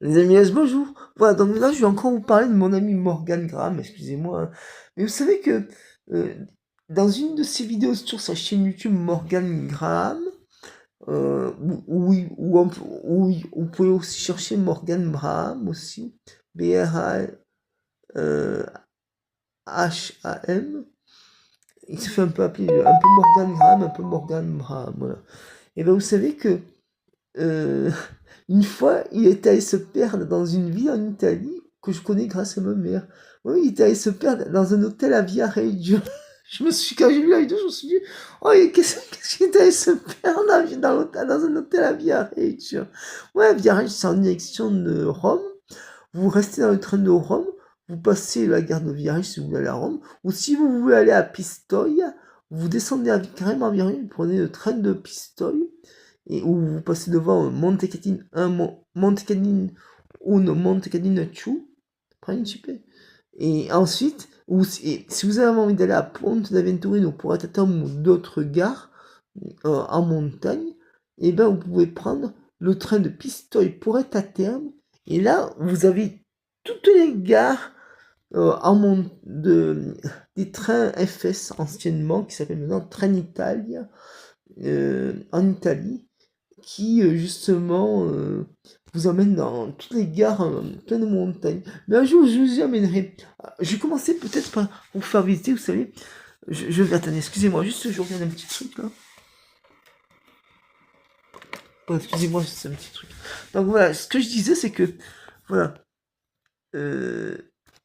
Les amis, bonjour. Voilà, donc là, je vais encore vous parler de mon ami Morgan Graham, excusez-moi, hein. Mais vous savez que euh, dans une de ses vidéos sur sa chaîne YouTube Morgan Graham, où vous pouvez aussi chercher Morgan Graham aussi, B-R-A-H-A-M, il se fait un peu appeler un peu Morgan Graham, un peu Morgan Graham, voilà. Et bien vous savez que euh, une fois, il était allé se perdre dans une ville en Italie que je connais grâce à ma mère. Oui, il était allé se perdre dans un hôtel à Via Reggio. Quand j'ai vu la vidéo, je me suis dit, oh, qu'est-ce qu'il est allé se perdre dans un hôtel à Via Reggio? Ouais, Via Reggio, c'est en direction de Rome. Vous restez dans le train de Rome, vous passez la gare de Via Reggio si vous voulez aller à Rome, ou si vous voulez aller à Pistoia, vous descendez carrément à Via Reggio, vous prenez le train de Pistoia, et où vous passez devant Montecatini 1, Montecatini 1, Montecatini 2, principe. Et ensuite, si vous avez envie d'aller à Ponte d'Aventurino pour être ou d'autres gares en montagne, et ben vous pouvez prendre le train de Pistoia pour être à terme. Et là, vous avez toutes les gares des trains FS anciennement, qui s'appellent maintenant Trenitalia, en Italie, qui justement vous emmène dans toutes les gares pleines de montagnes. Mais un jour, je vous y amènerai. Je vais commencer peut-être par vous faire visiter, vous savez. Je vais attendre, excusez-moi, juste je regarde un petit truc là. Oh, excusez-moi, c'est un petit truc. Donc voilà, ce que je disais, c'est que voilà. euh,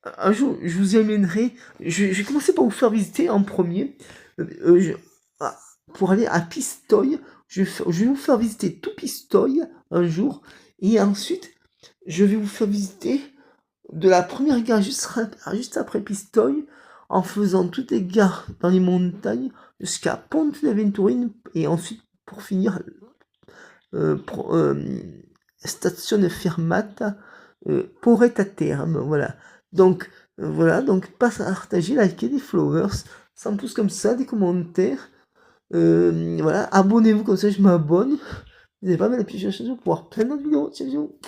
un jour, je vous y amènerai. Je vais commencer par vous faire visiter en premier. Ah, pour aller à Pistoia, je vais vous faire visiter tout Pistoia un jour. Et ensuite, je vais vous faire visiter de la première gare juste après Pistoia, en faisant toutes les gares dans les montagnes jusqu'à Ponte Venturine. Et ensuite, pour finir, Stazione Fermata Porretta Terme, voilà. Donc, voilà, donc partagez, likez des followers, sans pouces comme ça, des commentaires. Voilà, abonnez-vous comme ça je m'abonne. N'hésitez pas à mettre la petite chaîne pour voir plein d'autres vidéos. Ciao, ciao.